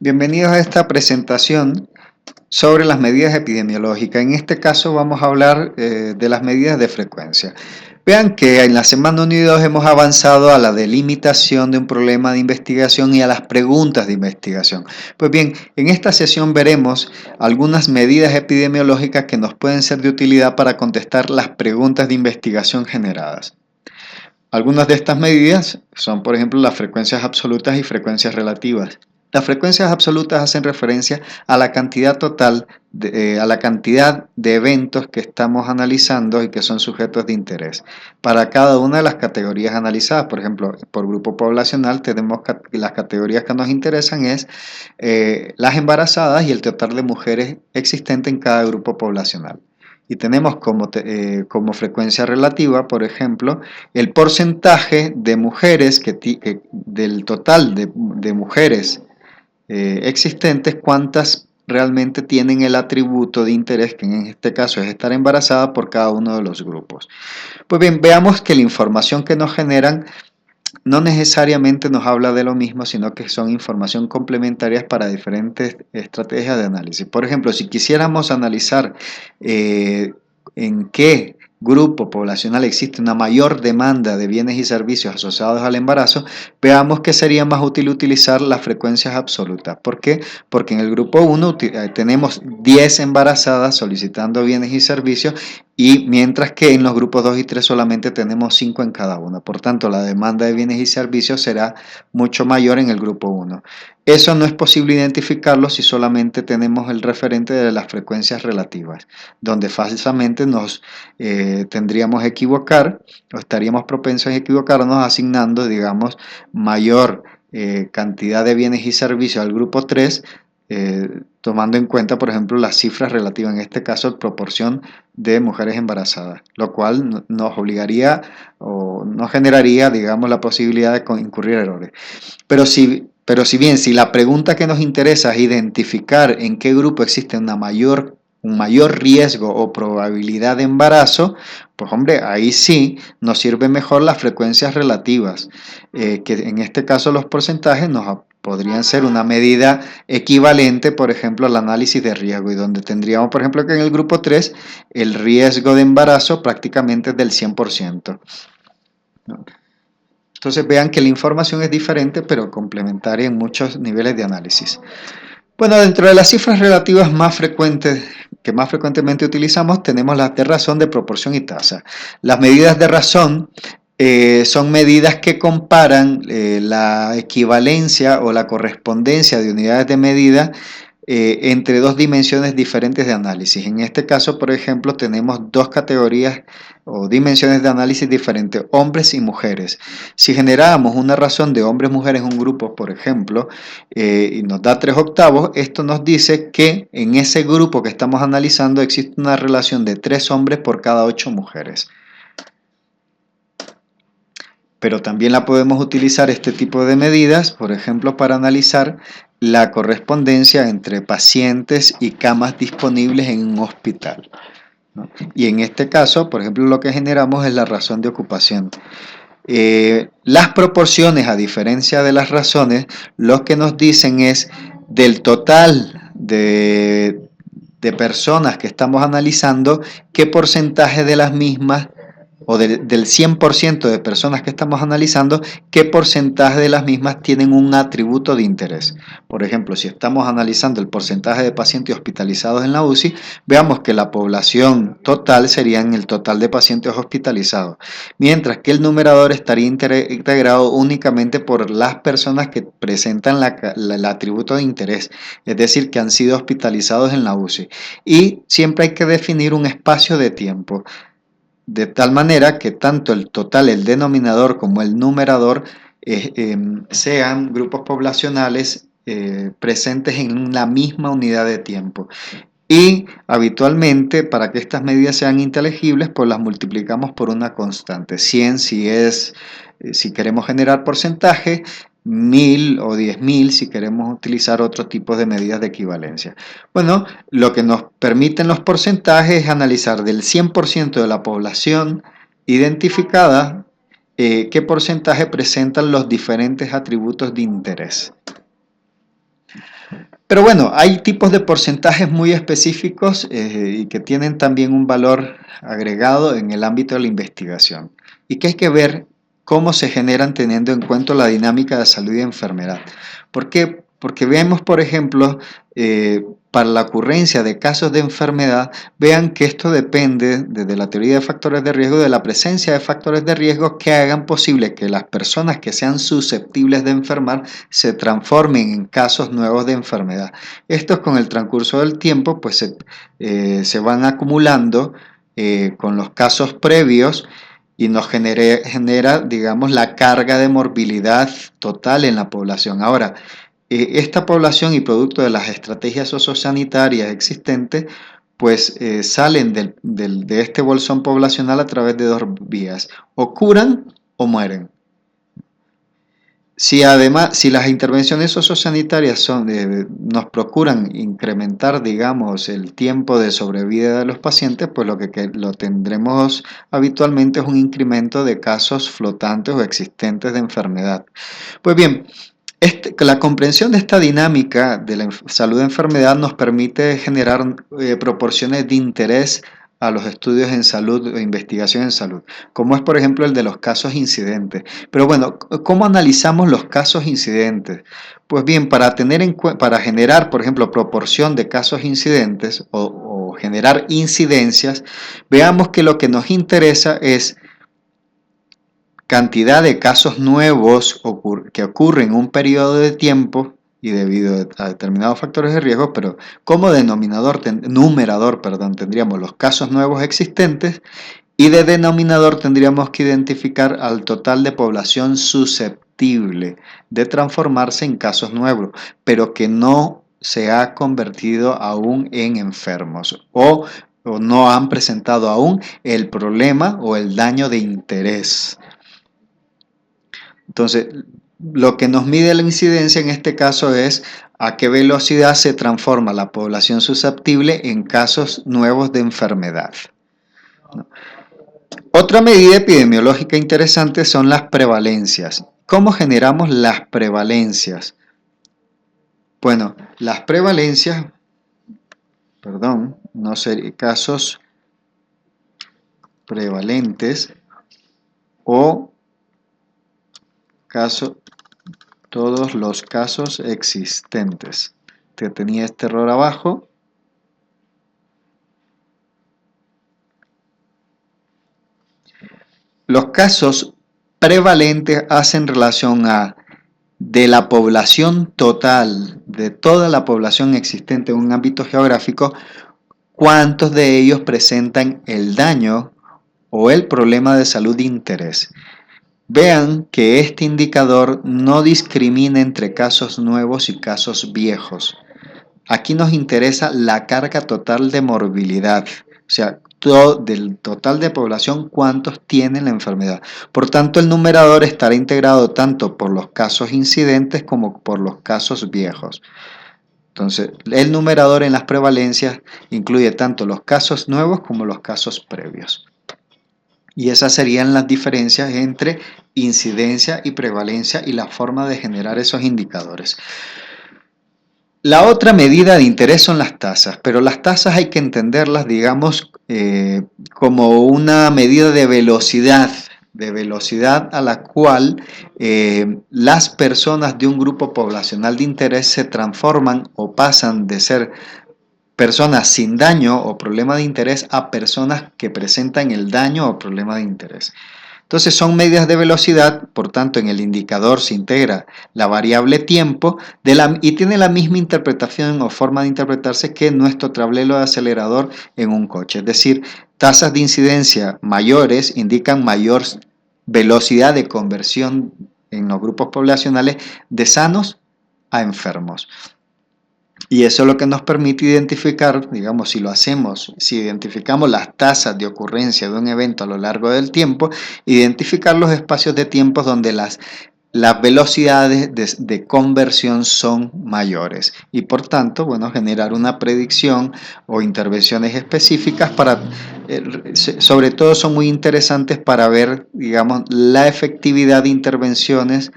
Bienvenidos a esta presentación sobre las medidas epidemiológicas. En este caso vamos a hablar de las medidas de frecuencia. Vean que en la semana 1 y 2 hemos avanzado a la delimitación de un problema de investigación y a las preguntas de investigación. Pues bien, en esta sesión veremos algunas medidas epidemiológicas que nos pueden ser de utilidad para contestar las preguntas de investigación generadas. Algunas de estas medidas son, por ejemplo, las frecuencias absolutas y frecuencias relativas. Las frecuencias absolutas hacen referencia a la cantidad total, a la cantidad de eventos que estamos analizando y que son sujetos de interés. Para cada una de las categorías analizadas, por ejemplo, por grupo poblacional, tenemos las categorías que nos interesan es las embarazadas y el total de mujeres existentes en cada grupo poblacional. Y tenemos como frecuencia relativa, por ejemplo, el porcentaje de mujeres del total de mujeres existentes, cuántas realmente tienen el atributo de interés, que en este caso es estar embarazada, por cada uno de los grupos. Pues bien, veamos que la información que nos generan no necesariamente nos habla de lo mismo, sino que son información complementarias para diferentes estrategias de análisis. Por ejemplo, si quisiéramos analizar en qué grupo poblacional existe una mayor demanda de bienes y servicios asociados al embarazo, veamos que sería más útil utilizar las frecuencias absolutas. ¿Por qué? Porque en el grupo 1 tenemos 10 embarazadas solicitando bienes y servicios, y mientras que en los grupos 2 y 3 solamente tenemos 5 en cada uno. Por tanto, la demanda de bienes y servicios será mucho mayor en el grupo 1. Eso no es posible identificarlo si solamente tenemos el referente de las frecuencias relativas, donde falsamente nos tendríamos que equivocar o estaríamos propensos a equivocarnos asignando, digamos, mayor cantidad de bienes y servicios al grupo 3, tomando en cuenta, por ejemplo, las cifras relativas, en este caso, en proporción de mujeres embarazadas, lo cual nos obligaría o nos generaría, digamos, la posibilidad de incurrir errores. Pero si bien, si la pregunta que nos interesa es identificar en qué grupo existe un mayor riesgo o probabilidad de embarazo, pues hombre, ahí sí nos sirven mejor las frecuencias relativas, que en este caso los porcentajes podrían ser una medida equivalente, por ejemplo, al análisis de riesgo, y donde tendríamos, por ejemplo, que en el grupo 3 el riesgo de embarazo prácticamente es del 100%. ¿No? Entonces vean que la información es diferente, pero complementaria en muchos niveles de análisis. Bueno, dentro de las cifras relativas más frecuentes, que más frecuentemente utilizamos, tenemos las de razón, de proporción y tasa. Las medidas de razón son medidas que comparan la equivalencia o la correspondencia de unidades de medida entre dos dimensiones diferentes de análisis. En este caso, por ejemplo, tenemos dos categorías o dimensiones de análisis diferentes, hombres y mujeres. Si generáramos una razón de hombres-mujeres en un grupo, por ejemplo, y nos da 3/8, esto nos dice que en ese grupo que estamos analizando existe una relación de 3 hombres por cada 8 mujeres. Pero también la podemos utilizar este tipo de medidas, por ejemplo, para analizar la correspondencia entre pacientes y camas disponibles en un hospital, ¿no? Y en este caso, por ejemplo, lo que generamos es la razón de ocupación. Las proporciones, a diferencia de las razones, lo que nos dicen es del total de personas que estamos analizando, qué porcentaje de las mismas, o del 100% de personas que estamos analizando, qué porcentaje de las mismas tienen un atributo de interés. Por ejemplo, si estamos analizando el porcentaje de pacientes hospitalizados en la UCI, veamos que la población total sería en el total de pacientes hospitalizados, mientras que el numerador estaría integrado únicamente por las personas que presentan el atributo de interés, es decir, que han sido hospitalizados en la UCI. Y siempre hay que definir un espacio de tiempo, de tal manera que tanto el total, el denominador, como el numerador sean grupos poblacionales presentes en la misma unidad de tiempo. Y habitualmente, para que estas medidas sean inteligibles, pues las multiplicamos por una constante. 100 si queremos generar porcentaje, 1000 o 10.000 si queremos utilizar otro tipo de medidas de equivalencia. Bueno, lo que nos permiten los porcentajes es analizar del 100% de la población identificada, qué porcentaje presentan los diferentes atributos de interés. Pero bueno, hay tipos de porcentajes muy específicos y que tienen también un valor agregado en el ámbito de la investigación y que hay que ver cómo se generan teniendo en cuenta la dinámica de salud y enfermedad. ¿Por qué? Porque vemos, por ejemplo, para la ocurrencia de casos de enfermedad, vean que esto depende desde la teoría de factores de riesgo, de la presencia de factores de riesgo que hagan posible que las personas que sean susceptibles de enfermar se transformen en casos nuevos de enfermedad. Estos con el transcurso del tiempo pues se van acumulando con los casos previos y nos genera, digamos, la carga de morbilidad total en la población. Ahora, esta población y producto de las estrategias sociosanitarias existentes, pues salen de este bolsón poblacional a través de dos vías, o curan o mueren. Si además, si las intervenciones sociosanitarias nos procuran incrementar, digamos, el tiempo de sobrevida de los pacientes, pues lo tendremos habitualmente es un incremento de casos flotantes o existentes de enfermedad. Pues bien, la comprensión de esta dinámica de la salud de enfermedad nos permite generar proporciones de interés a los estudios en salud o investigación en salud, como es por ejemplo el de los casos incidentes. Pero bueno, ¿cómo analizamos los casos incidentes? Pues bien, para generar, por ejemplo, proporción de casos incidentes o generar incidencias, veamos que lo que nos interesa es cantidad de casos nuevos que ocurren en un periodo de tiempo y debido a determinados factores de riesgo, pero como numerador, tendríamos los casos nuevos existentes y de denominador tendríamos que identificar al total de población susceptible de transformarse en casos nuevos, pero que no se ha convertido aún en enfermos o no han presentado aún el problema o el daño de interés. Entonces, lo que nos mide la incidencia en este caso es a qué velocidad se transforma la población susceptible en casos nuevos de enfermedad. Otra medida epidemiológica interesante son las prevalencias. ¿Cómo generamos las prevalencias? Bueno, las prevalencias, no serían casos prevalentes o todos los casos existentes. Que tenía este error abajo. Los casos prevalentes hacen relación a de la población total, de toda la población existente en un ámbito geográfico, cuántos de ellos presentan el daño o el problema de salud de interés. Vean que este indicador no discrimina entre casos nuevos y casos viejos. Aquí nos interesa la carga total de morbilidad, o sea, del total de población, cuántos tienen la enfermedad. Por tanto, el numerador estará integrado tanto por los casos incidentes como por los casos viejos. Entonces, el numerador en las prevalencias incluye tanto los casos nuevos como los casos previos. Y esas serían las diferencias entre incidencia y prevalencia y la forma de generar esos indicadores. La otra medida de interés son las tasas, pero las tasas hay que entenderlas, digamos, como una medida de velocidad a la cual las personas de un grupo poblacional de interés se transforman o pasan de ser personas sin daño o problema de interés a personas que presentan el daño o problema de interés. Entonces son medidas de velocidad, por tanto en el indicador se integra la variable tiempo y tiene la misma interpretación o forma de interpretarse que nuestro tablero de acelerador en un coche. Es decir, tasas de incidencia mayores indican mayor velocidad de conversión en los grupos poblacionales de sanos a enfermos. Y eso es lo que nos permite identificar, digamos, si identificamos las tasas de ocurrencia de un evento a lo largo del tiempo, identificar los espacios de tiempo donde las velocidades de conversión son mayores y por tanto, bueno, generar una predicción o intervenciones específicas sobre todo son muy interesantes para ver, digamos, la efectividad de intervenciones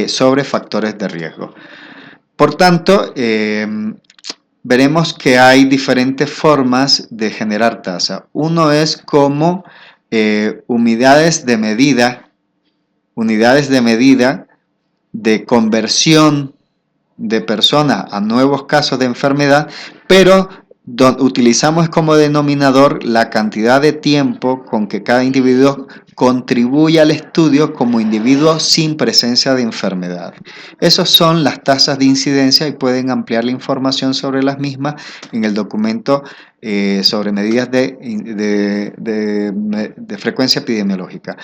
sobre factores de riesgo. Por tanto, veremos que hay diferentes formas de generar tasa. Uno es como unidades de medida de conversión de personas a nuevos casos de enfermedad, pero utilizamos como denominador la cantidad de tiempo con que cada individuo contribuye al estudio como individuo sin presencia de enfermedad. Esas son las tasas de incidencia y pueden ampliar la información sobre las mismas en el documento sobre medidas de frecuencia epidemiológica.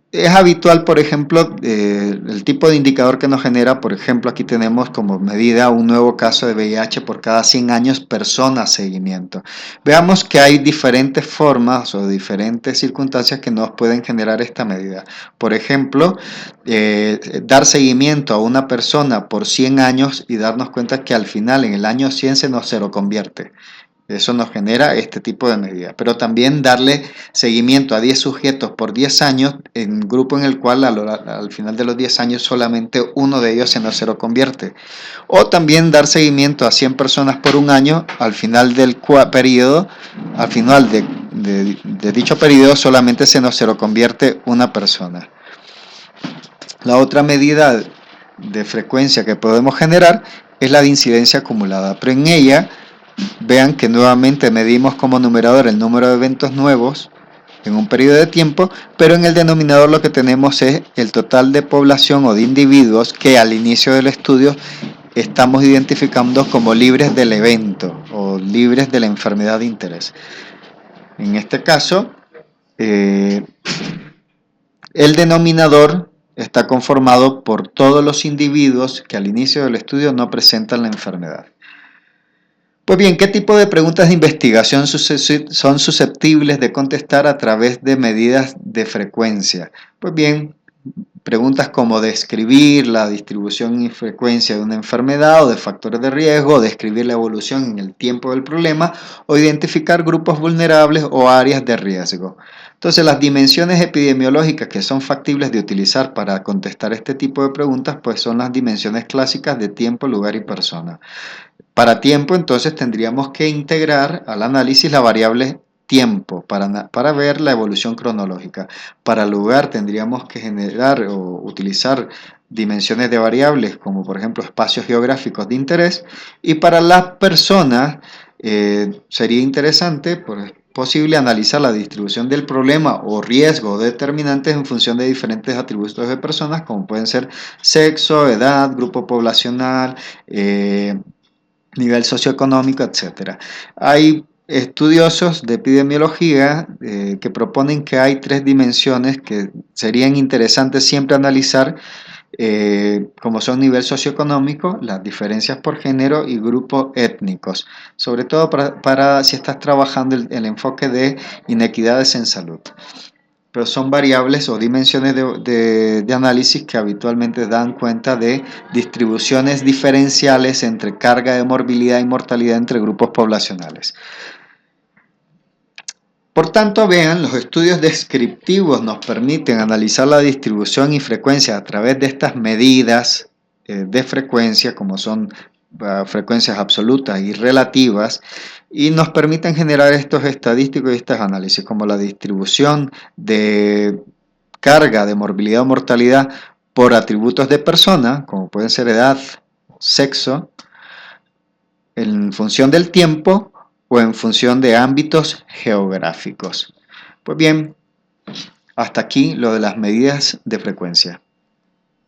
Es habitual, por ejemplo, el tipo de indicador que nos genera, por ejemplo, aquí tenemos como medida un nuevo caso de VIH por cada 100 años persona seguimiento. Veamos que hay diferentes formas o diferentes circunstancias que nos pueden generar esta medida. Por ejemplo, dar seguimiento a una persona por 100 años y darnos cuenta que al final, en el año 100, se nos seroconvierte. Eso nos genera este tipo de medidas. Pero también darle seguimiento a 10 sujetos por 10 años, en un grupo en el cual al final de los 10 años solamente uno de ellos se nos seroconvierte. O también dar seguimiento a 100 personas por un año, al final del periodo, al final de dicho periodo solamente se nos seroconvierte una persona. La otra medida de frecuencia que podemos generar es la de incidencia acumulada, pero en ella vean que nuevamente medimos como numerador el número de eventos nuevos en un periodo de tiempo, pero en el denominador lo que tenemos es el total de población o de individuos que al inicio del estudio estamos identificando como libres del evento o libres de la enfermedad de interés. En este caso, el denominador está conformado por todos los individuos que al inicio del estudio no presentan la enfermedad. Pues bien, ¿qué tipo de preguntas de investigación son susceptibles de contestar a través de medidas de frecuencia? Pues bien, preguntas como describir la distribución y frecuencia de una enfermedad o de factores de riesgo, describir la evolución en el tiempo del problema o identificar grupos vulnerables o áreas de riesgo. Entonces, las dimensiones epidemiológicas que son factibles de utilizar para contestar este tipo de preguntas, pues son las dimensiones clásicas de tiempo, lugar y persona. Para tiempo, entonces, tendríamos que integrar al análisis la variable tiempo para ver la evolución cronológica. Para lugar, tendríamos que generar o utilizar dimensiones de variables, como por ejemplo espacios geográficos de interés. Y para las personas, sería interesante, posible analizar la distribución del problema o riesgo o determinantes en función de diferentes atributos de personas, como pueden ser sexo, edad, grupo poblacional, nivel socioeconómico, etc. Hay estudiosos de epidemiología que proponen que hay 3 dimensiones que serían interesantes siempre analizar, como son nivel socioeconómico, las diferencias por género y grupos étnicos, sobre todo para si estás trabajando el enfoque de inequidades en salud. Pero son variables o dimensiones de análisis que habitualmente dan cuenta de distribuciones diferenciales entre carga de morbilidad y mortalidad entre grupos poblacionales. Por tanto, vean, los estudios descriptivos nos permiten analizar la distribución y frecuencia a través de estas medidas de frecuencia, como son frecuencias absolutas y relativas, y nos permiten generar estos estadísticos y estos análisis, como la distribución de carga de morbilidad o mortalidad por atributos de persona, como pueden ser edad, sexo, en función del tiempo o en función de ámbitos geográficos. Pues bien, hasta aquí lo de las medidas de frecuencia.